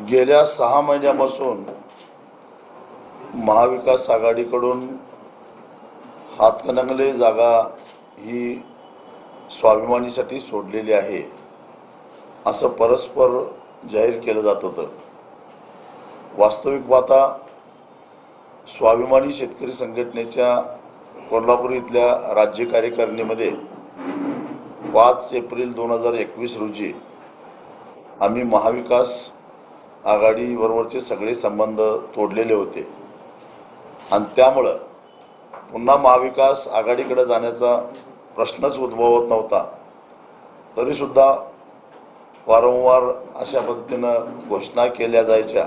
गेल्या 6 महिन्यापासून महाविकास आघाडीकडून हातकणंगले जागा ही स्वाभिमानीसाठी सोडलेली आहे असं परस्पर जाहीर केलं जात होतं। वास्तविक पाहता स्वाभिमानी शेतकरी संघटनेच्या कोल्हापूर इथल्या राज्य कार्यकारिणीमध्ये 5 एप्रिल 2021 रोजी आम्ही महाविकास आघाडीबरोबरचे सगळे संबंध तोडलेले होते आणि त्यामुळे पुन्हा महाविकास आघाडीकडे जाण्याचा प्रश्नच उद्भवत नव्हता। तरीसुद्धा वारंवार अशा पद्धतीनं घोषणा केल्या जायच्या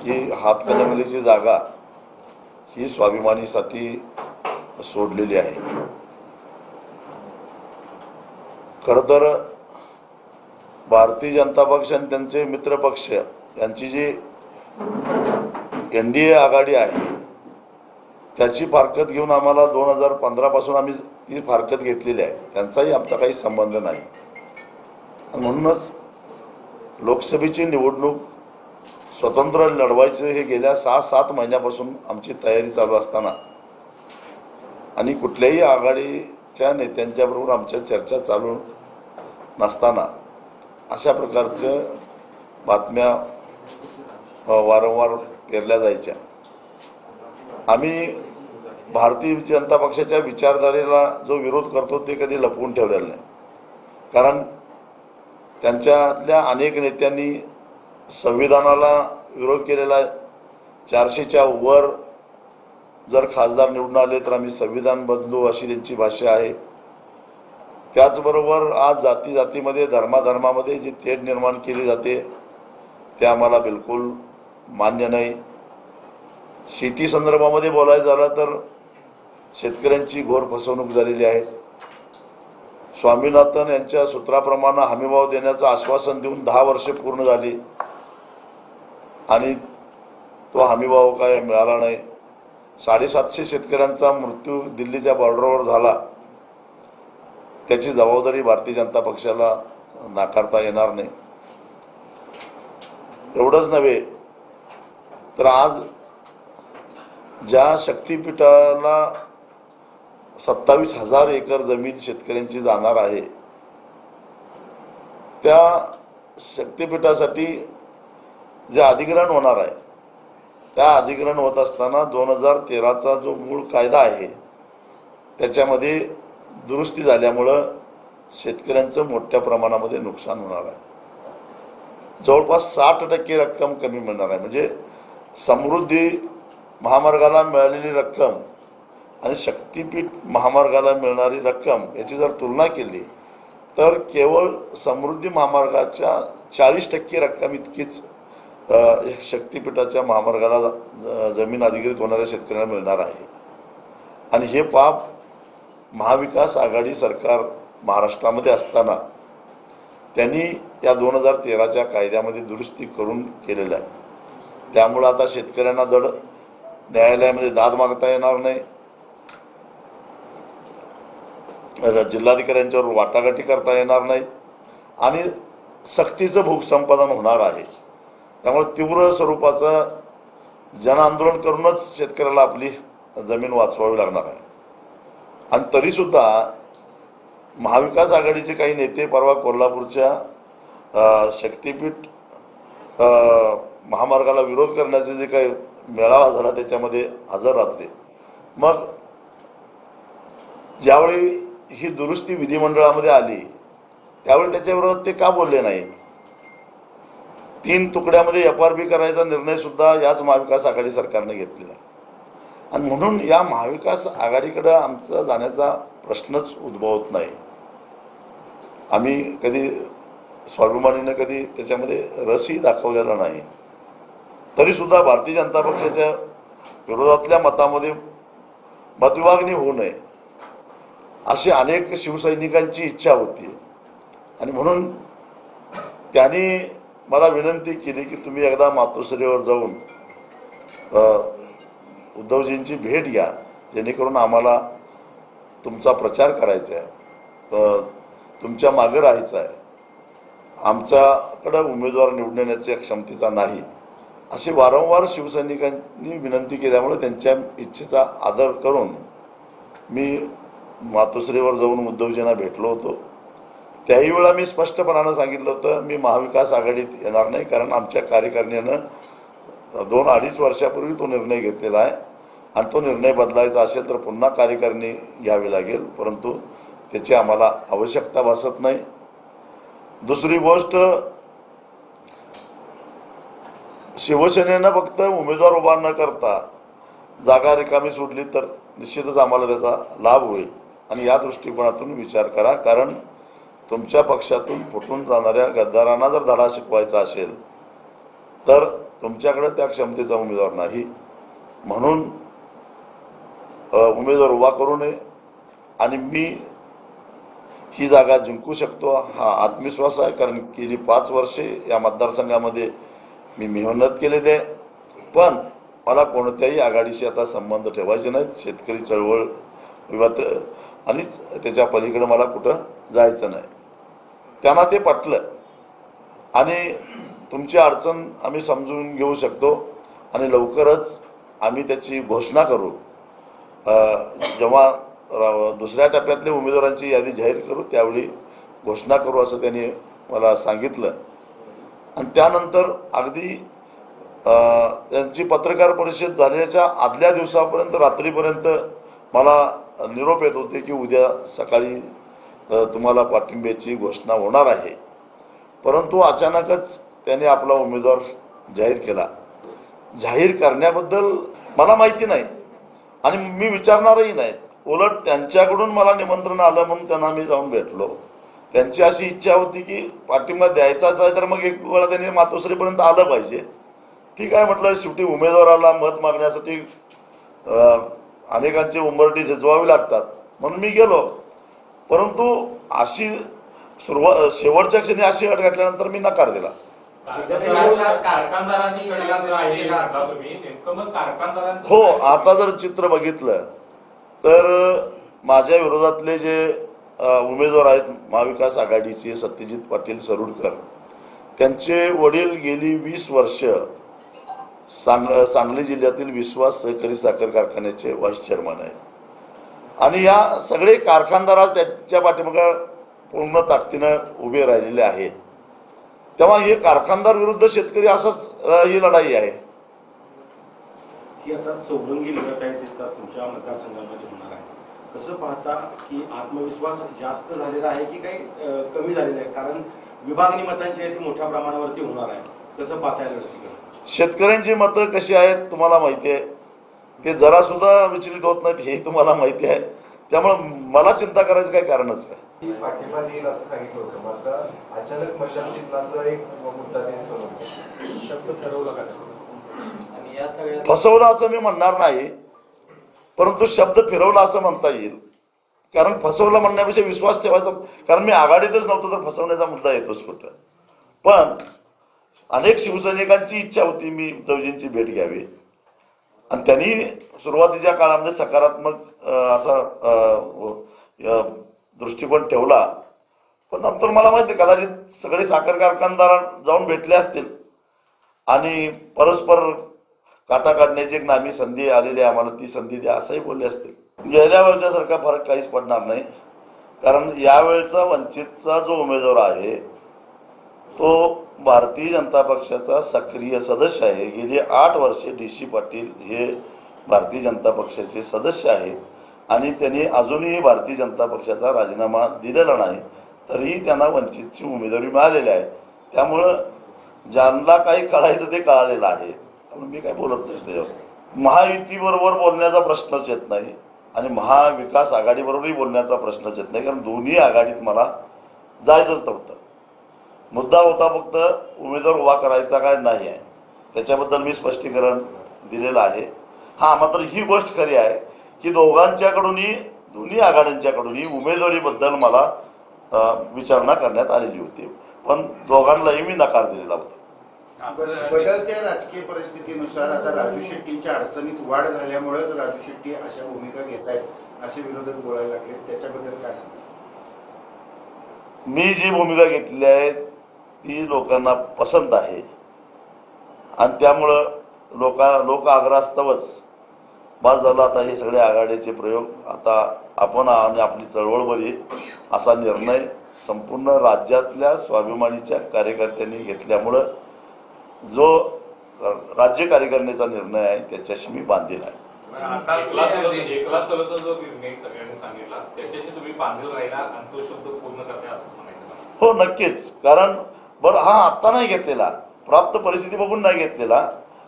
की हातकणंगलेची जागा ही स्वाभिमानीसाठी सोडलेली आहे। खरं तर भारतीय जनता पक्ष आणि त्यांचे मित्रपक्ष यांची जी NDA आघाडी आहे त्याची फारकत घेऊन आम्हाला 2015 पासून आम्ही ती फारकत घेतलेली आहे, त्यांचाही आमचा काही संबंध नाही। म्हणूनच लोकसभेची निवडणूक स्वतंत्र लढवायचे हे गेल्या 6-7 महिन्यापासून आमची तयारी चालू असताना आणि कुठल्याही आघाडीच्या नेत्यांच्या बरोबर आमच्या चर्चा चालू नसताना अशा प्रकारच्या बातम्या वारंवार पेरल्या जायच्या। आम्ही भारतीय जनता पक्षाच्या विचारधारेला जो विरोध करतो ते कधी लपवून ठेवलेला नाही, कारण त्यांच्यातल्या अनेक नेत्यांनी संविधानाला विरोध केलेला आहे। 400च्या वर जर खासदार निवडून आले तर आम्ही संविधान बदलू अशी त्यांची भाषा आहे। त्याचबरोबर आज जातीमध्ये धर्मामध्ये जी तेढ निर्माण केली जाते ते आम्हाला बिलकुल मान्य नाही। शेती संदर्भामध्ये बोलायचं झालं तर शेतकऱ्यांची घोर फसवणूक झालेली आहे। स्वामीनाथन यांच्या सूत्राप्रमाणे हमीभाव देण्याचं आश्वासन देऊन 10 वर्षे पूर्ण झाली आणि तो हमीभाव काय मिळाला नाही। 750 शेतकऱ्यांचा मृत्यू दिल्लीच्या बॉर्डरवर झाला, त्याची जबाबदारी भारतीय जनता पक्षाला नाकारता येणार नाही। एवढंच नव्हे तर आज ज्या शक्तीपीठाला 27,000 एकर जमीन शेतकऱ्यांची जाणार आहे त्या शक्तीपीठासाठी जे अधिग्रहण होणार आहे त्या अधिग्रहण होत असताना 2013चा जो मूळ कायदा आहे त्याच्यामध्ये दुरुस्ती झाल्यामुळं शेतकऱ्यांचं मोठ्या प्रमाणामध्ये नुकसान होणार आहे। जवळपास 60% रक्कम कमी मिळणार आहे। म्हणजे समृद्धी महामार्गाला मिळालेली रक्कम आणि शक्तीपीठ महामार्गाला मिळणारी रक्कम याची जर तुलना केली तर केवळ समृद्धी महामार्गाच्या 40% रक्कम इतकीच शक्तीपीठाच्या महामार्गाला जमीन अधिग्रहित होणाऱ्या शेतकऱ्यांना मिळणार आहे। आणि हे पाप महाविकास आघाडी सरकार महाराष्ट्रामध्ये असताना त्यांनी या 2013च्या कायद्यामध्ये दुरुस्ती करून केलेलं आहे। त्यामुळे आता शेतकऱ्यांना धड न्यायालयामध्ये दाद मागता येणार नाही, जिल्हाधिकाऱ्यांच्यावर वाटाघाटी करता येणार नाही आणि सक्तीचं भूसंपादन होणार आहे। त्यामुळे तीव्र स्वरूपाचं जनआंदोलन करूनच शेतकऱ्याला आपली जमीन वाचवावी लागणार आहे। आणि तरीसुद्धा महाविकास आघाडीचे काही नेते परवा कोल्हापूरच्या शक्तीपीठ महामार्गाला विरोध करण्याचे जे काही मेळावा झाला त्याच्यामध्ये हजर राहते। मग ज्यावेळी ही दुरुस्ती विधिमंडळामध्ये आली त्यावेळी त्याच्याविरोधात ते का बोलले नाहीत? 3 तुकड्यामध्ये FRP करायचा निर्णय सुद्धा याच महाविकास आघाडी सरकारने घेतलेला आहे। आणि म्हणून या महाविकास आघाडीकडे आमचा जाण्याचा प्रश्नच उद्भवत नाही। आम्ही कधी स्वाभिमानीने कधी त्याच्यामध्ये रसही दाखवलेला नाही। तरीसुद्धा भारतीय जनता पक्षाच्या विरोधातल्या मतामध्ये मतविभागणी होऊ नये अशी अनेक शिवसैनिकांची इच्छा होती आणि म्हणून त्यांनी मला विनंती केली की तुम्ही एकदा मातोश्रीवर जाऊन उद्धवजींची भेट घ्या, जेणेकरून आम्हाला तुमचा प्रचार करायचा आहे, तुमच्या मागे राहायचं आहे। आमच्याकडं उमेदवार निवडून येण्याच्या क्षमतेचा नाही, अशी वारंवार शिवसैनिकांनी विनंती केल्यामुळे त्यांच्या इच्छेचा आदर करून मी मातोश्रीवर जाऊन उद्धवजींना भेटलो होतो. त्याही वेळा मी स्पष्टपणानं सांगितलं होतं मी महाविकास आघाडीत येणार नाही, कारण आमच्या कार्यकारिणीनं 2-2.5 वर्षापूर्वी तो निर्णय घेतलेला आहे आणि तो निर्णय बदलायचा असेल तर पुन्हा कार्यकारिणी घ्यावी लागेल, परंतु त्याची आम्हाला आवश्यकता भासत नाही. दुसरी गोष्ट, शिवसेनेनं फक्त उमेदवार उभा न करता जागा रिकामी सोडली तर निश्चितच आम्हाला त्याचा लाभ होईल आणि या दृष्टिकोनातून विचार करा, कारण तुमच्या पक्षातून फुटून जाणाऱ्या गद्दारांना जर धडा शिकवायचा असेल तर तुमच्याकडे त्या क्षमतेचा उमेदवार नाही, म्हणून उमेदवार उभा करू नये आणि मी ही जागा जिंकू शकतो हा आत्मविश्वास आहे, कारण गेली 5 वर्षे या मतदारसंघामध्ये मी मेहनत केलेली आहे. पण मला कोणत्याही आघाडीशी आता संबंध ठेवायचे नाहीत. शेतकरी चळवळ विवाद आणि त्याच्या पलीकडे मला कुठं जायचं नाही. त्यांना ते पटलं आणि तुमची अडचण आम्ही समजून घेऊ शकतो आणि लवकरच आम्ही त्याची घोषणा करू. जेव्हा दुसऱ्या टप्प्यातल्या उमेदवारांची यादी जाहीर करू त्यावेळी घोषणा करू असं त्यांनी मला सांगितलं. आणि त्यानंतर अगदी त्यांची पत्रकार परिषद झाल्याच्या आदल्या दिवसापर्यंत रात्रीपर्यंत मला निरोप येत होते की उद्या सकाळी तुम्हाला पाठिंब्याची घोषणा होणार आहे. परंतु अचानकच त्याने आपला उमेदवार जाहीर केला. जाहीर करण्याबद्दल मला माहिती नाही आणि मी विचारणारही नाही. उलट त्यांच्याकडून मला निमंत्रण आलं म्हणून त्यांना मी जाऊन भेटलो. त्यांची अशी इच्छा होती की पाठिंबा द्यायचाच आहे तर मग एक वेळा त्यांनी मातोश्रीपर्यंत आलं पाहिजे. ठीक आहे म्हटलं, शेवटी उमेदवाराला मत मागण्यासाठी अनेकांची उंबरठी झिजवावी लागतात म्हणून मी गेलो. परंतु अशी शेवटच्या क्षणी अशी अट घातल्यानंतर मी नकार दिला. हो, आता जर चित्र बघितलं तर माझ्या विरोधातले जे उमेदवार आहेत महाविकास आघाडीचे सत्यजित पाटील सरुडकर, त्यांचे वडील गेली 20 वर्ष सांगली जिल्ह्यातील विश्वास सहकारी साखर कारखान्याचे व्हाईस चेअरमन आहेत आणि या सगळे कारखानदार आज त्यांच्या पाठीमागे पूर्ण ताकदीनं उभे राहिलेले आहेत. तेव्हा हे कारखानदार विरुद्ध शेतकरी असाच ही लढाई आहे. ही आता चौरंगी लढत आहे तुमच्या मतदारसंघामध्ये होणार आहे. कसं पाहता की आत्मविश्वास जास्त झालेला आहे की काही कमी झालेला आहे, कारण विभागणी मतांची आहे ती मोठ्या प्रमाणावरती होणार आहे. कसं पाहता येईल? शेतकऱ्यांची मतं कशी आहेत तुम्हाला माहिती आहे, ते जरा सुद्धा विचलित होत नाहीत हे तुम्हाला माहिती आहे. त्यामुळे मला चिंता करायचं काही कारणच काय. पाठिंबा देईल असं सांगितलं होतं, मात्र अचानक मशाल चिन्हाचा एक मुद्दा त्यांनी समोर शब्द ठरवला का? फसवलं असं मी म्हणणार नाही, परंतु शब्द फिरवला असं म्हणता येईल. कारण फसवलं म्हणण्यापेक्षा विश्वास ठेवायचा, कारण मी आघाडीतच नव्हतो तर फसवण्याचा मुद्दा येतोच कुठं. पण अनेक शिवसैनिकांची इच्छा होती मी उद्धवजींची भेट घ्यावी आणि त्यांनी सुरुवातीच्या काळामध्ये सकारात्मक असा दृष्टिकोन ठेवला. पण नंतर मला माहिती आहे कदाचित सगळे साखर कारखानदार जाऊन भेटले असतील आणि परस्पर काटा काढण्याची एक नामी संधी आलेली आहे, आम्हाला ती संधी द्या असंही बोलले असतील. गेल्या वेळच्यासारखा फरक काहीच पडणार नाही, कारण यावेळचा वंचितचा जो उमेदवार आहे तो भारतीय जनता पक्षाचा सक्रिय सदस्य आहे. गेली 8 वर्षे DC पाटील हे भारतीय जनता पक्षाचे सदस्य आहेत आणि त्यांनी अजूनही भारतीय जनता पक्षाचा राजीनामा दिलेला नाही, तरीही त्यांना वंचितची उमेदवारी मिळालेली आहे. त्यामुळं ज्यांना काही कळायचं ते कळालेलं आहे. त्यामुळे मी काय बोलत नाही त्याच्यावर. महायुतीबरोबर बोलण्याचा प्रश्नच येत नाही आणि महाविकास आघाडीबरोबरही बोलण्याचा प्रश्नच येत नाही, कारण दोन्ही आघाडीत मला जायचंच नव्हतं. मुद्दा होता फक्त उमेदवार उभा करायचा काय नाही आहे, त्याच्याबद्दल मी स्पष्टीकरण दिलेलं आहे. हां, मात्र ही गोष्ट खरी आहे की दोघांच्याकडूनही दोन्ही आघाड्यांच्याकडूनही उमेदवारीबद्दल मला विचारणा करण्यात आलेली होती, पण दोघांनाही मी नकार दिलेला होता. बदलत्या राजकीय परिस्थितीनुसार आता राजू शेट्टींच्या अडचणीत वाढ झाल्यामुळेच राजू शेट्टी अशा भूमिका घेत आहेत असे विरोधक बोलायला लागले, त्याच्याबद्दल काय सांगा? मी जी भूमिका घेतली आहे ती लोकांना पसंत आहे आणि त्यामुळं लोक आग्रहास्तवच बस झालं आता हे सगळे आघाडीचे प्रयोग आता आपण आणि आपली चळवळ बरी असा निर्णय संपूर्ण राज्यातल्या स्वाभिमानीच्या कार्यकर्त्यांनी घेतल्यामुळं जो राज्य कार्यकारिणीचा निर्णय आहे त्याच्याशी मी बांधील आहे. आता एकला चलोचा जो निर्णय सगळ्यांनी सांगितला त्याच्याशी तुम्ही बांधील राहिला आणि तो शब्द पूर्ण करता असं म्हणायचं? हो नक्कीच. कारण बरं हा आत्ता नाही घेतलेला, प्राप्त परिस्थिती बघून नाही घेतलेला,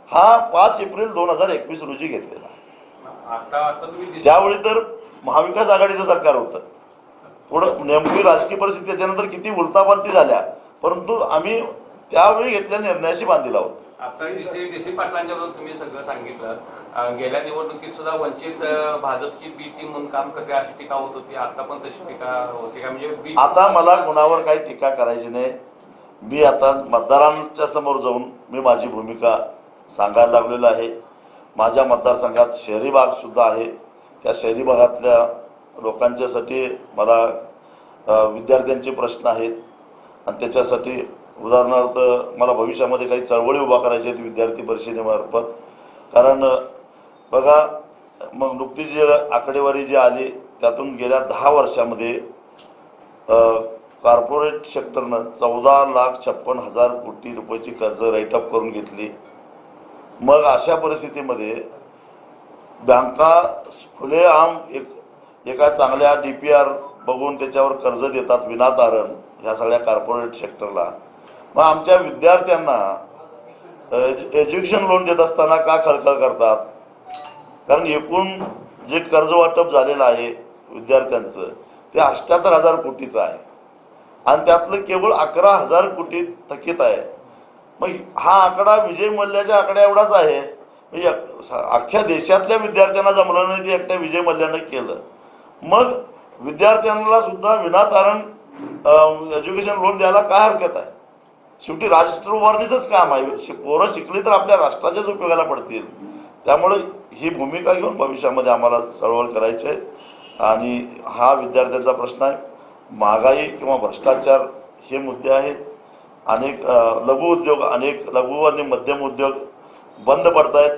हा 5 एप्रिल 2021 रोजी घेतलेला. आता तुम्ही त्यावेळी तर महाविकास आघाडीचं सरकार होतं. पुढं नेमकी राजकीय परिस्थिती त्याच्यानंतर किती उलतापालती झाल्या, परंतु आम्ही त्यावेळी घेतलेल्या निर्णयाशी बांधील आहोत. आता डीसी पाटलांच्या बद्दल तुम्ही सगळं सांगितलं. गेल्या निवडणुकीत सुद्धा वंचित भाजपची बी टीम म्हणून काम करते अशी टीका होत होती. आता पण तशी टीका होती का? म्हणजे आता मला कुणावर काही टीका करायची नाही. मी आता मतदारांच्या समोर जाऊन मी माझी भूमिका सांगायला लागलेलो आहे. माझ्या मतदारसंघात शहरी भाग सुद्धा आहे. त्या शहरी भागातल्या लोकांच्यासाठी मला विद्यार्थ्यांचे प्रश्न आहेत आणि त्याच्यासाठी उदाहरणार्थ मला भविष्यामध्ये काही चळवळी उभा करायची आहेत विद्यार्थी परिषदेमार्फत. कारण बघा मग नुकतीच जी आकडेवारी जी आली त्यातून गेल्या 10 वर्षामध्ये कॉर्पोरेट सेक्टरनं 14,56,000 कोटी रुपयाची कर्ज राईटअप करून घेतली. मग अशा परिस्थितीमध्ये बँका खुलेआम एका चांगल्या DPR बघून त्याच्यावर कर्ज देतात विनातारण ह्या सगळ्या कॉर्पोरेट सेक्टरला. मग आमच्या विद्यार्थ्यांना एज्युकेशन लोन देत असताना का खळखळ करतात? कारण एकूण जे कर्ज वाटप झालेलं आहे विद्यार्थ्यांचं ते 78,000 कोटीचं आहे आणि त्यातलं केवळ 11,000 कोटी थकीत आहे. मग हा आकडा विजय मल्ल्याच्या आकड्या एवढाच आहे. म्हणजे अख्ख्या देशातल्या विद्यार्थ्यांना जमलं नाही ते एकट्या विजय मल्ल्यानं केलं. मग विद्यार्थ्यांना सुद्धा विनातारण एज्युकेशन लोन द्यायला काय हरकत आहे? शेवटी राष्ट्र उभारणीचंच काम आहे. पोरं शिकली तर आपल्या राष्ट्राच्याच उपयोगाला पडतील. त्यामुळे ही भूमिका घेऊन भविष्यामध्ये आम्हाला चळवळ करायची आहे आणि हा विद्यार्थ्यांचा प्रश्न आहे. महागाई किंवा भ्रष्टाचार हे मुद्दे आहेत. अनेक लघु उद्योग, अनेक लघु आणि मध्यम उद्योग बंद पडत आहेत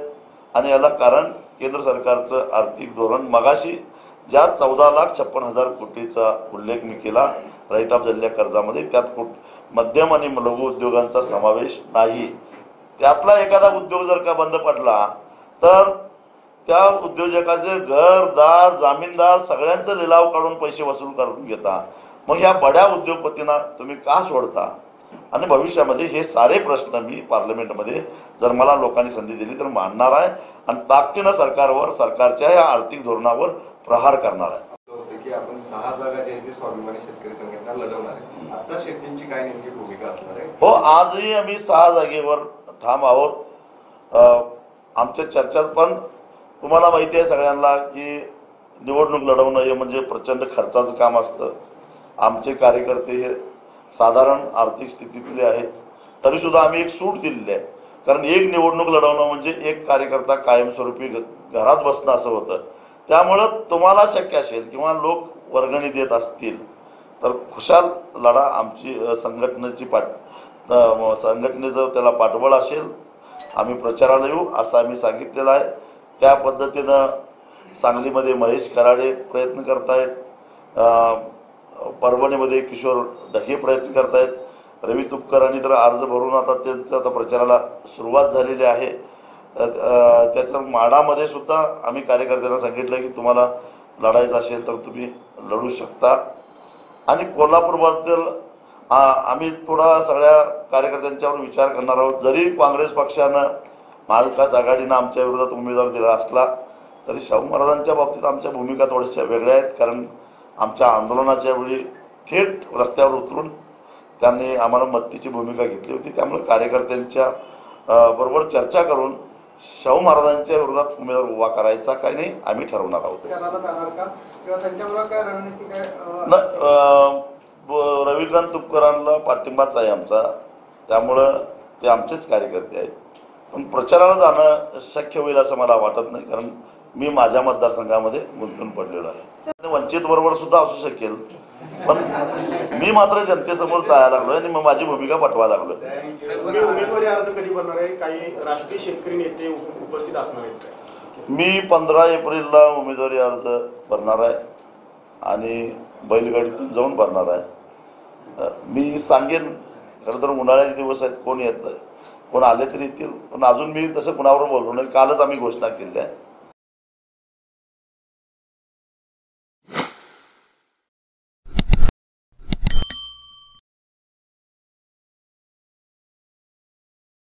आणि याला कारण केंद्र सरकारचं आर्थिक धोरण. मगाशी ज्या 14,56,000 कोटीचा उल्लेख मी केला राईटअप झालेल्या कर्जामध्ये, त्यात मध्यम आणि लघु उद्योगांचा समावेश नाही. त्यातला एखादा उद्योग जर का बंद पडला तर त्या उद्योजकाचे घरदार जामीनदार सगळ्यांचं लिलाव काढून पैसे वसूल करून घेता. मग ह्या बड्या उद्योगपतींना तुम्ही का सोडता? आणि भविष्यामध्ये हे सारे प्रश्न मी पार्लमेंटमध्ये जर मला लोकांनी संधी दिली तर मांडणार आहे आणि ताकदीनं सरकारवर, सरकारच्या या आर्थिक धोरणावर प्रहार करणार आहे. की आपण 6 जागा जे आहेत ते स्वाभिमानी शेतकरी संघटना लढवणार आहे. आता शेट्टींची काय नेमकी भूमिका असणार आहे? हो, आजही आम्ही 6 जागेवर ठाम आहोत. आमच्या चर्चात पण तुम्हाला माहिती आहे सगळ्यांना की निवडणूक लढवणं हे म्हणजे प्रचंड खर्चाचं काम असतं. आमचे कार्यकर्ते हे साधारण आर्थिक स्थितीतले आहेत तरीसुद्धा आम्ही एक सूट दिलेली आहे. कारण एक निवडणूक लढवणं म्हणजे एक कार्यकर्ता कायमस्वरूपी घरात बसणं असं होतं. त्यामुळं तुम्हाला शक्य असेल किंवा लोक वर्गणी देत असतील तर खुशाल लढा. आमची संघटनेचं त्याला पाठबळ असेल. आम्ही प्रचाराला येऊ असं आम्ही सांगितलेलं आहे. त्या पद्धतीनं सांगलीमध्ये महेश कराडे प्रयत्न करतायत, परभणीमध्ये किशोर ढगे प्रयत्न करतायत, रवी तुपकरांनी तर अर्ज भरून आता त्यांचं आता प्रचाराला सुरुवात झालेली आहे. त्याच्या माडामध्ये सुद्धा आम्ही कार्यकर्त्यांना सांगितलं की तुम्हाला लढायचं असेल तर तुम्ही लढू शकता. आणि कोल्हापूरबद्दल आम्ही थोडा सगळ्या कार्यकर्त्यांच्यावर विचार करणार आहोत. जरी काँग्रेस पक्षानं महाविकास आघाडीनं आमच्या विरोधात उमेदवार दिला असला तरी शाहू महाराजांच्या बाबतीत आमच्या भूमिका थोड्याशा वेगळ्या आहेत. कारण आमच्या आंदोलनाच्या वेळी थेट रस्त्यावर उतरून त्यांनी आम्हाला मदतीची भूमिका घेतली होती. त्यामुळे कार्यकर्त्यांच्या बरोबर चर्चा करून शाहू महाराजांच्या विरोधात उमेदवार उभा करायचा काही नाही आम्ही ठरवणार आहोत. रविकांत तुपकरांना पाठिंबाच आहे आमचा, त्यामुळं ते आमचेच कार्यकर्ते आहेत. पण प्रचाराला जाणं शक्य होईल असं मला वाटत नाही. कारण मी माझ्या मतदारसंघामध्ये गुंतून पडलेलो आहे. वंचित बरोबर सुद्धा असू शकेल, पण मी मात्र जनतेसमोर जायला लागलोय आणि मग माझी भूमिका पटवायला लागलोय. तुम्ही उमेदवारी अर्ज कधी भरणार आहे? काही राष्ट्रीय शेतकरी नेते उपस्थित असणार आहेत का? मी 15 एप्रिलला उमेदवारी अर्ज भरणार आहे आणि बैलगाडीतून जाऊन भरणार आहे. मी सांगेन, खरं तर उन्हाळ्याचे दिवस आहेत, कोण येत कोण आले तरी येतील, पण अजून मी तसं कुणावर बोललो नाही. कालच आम्ही घोषणा केली आहे.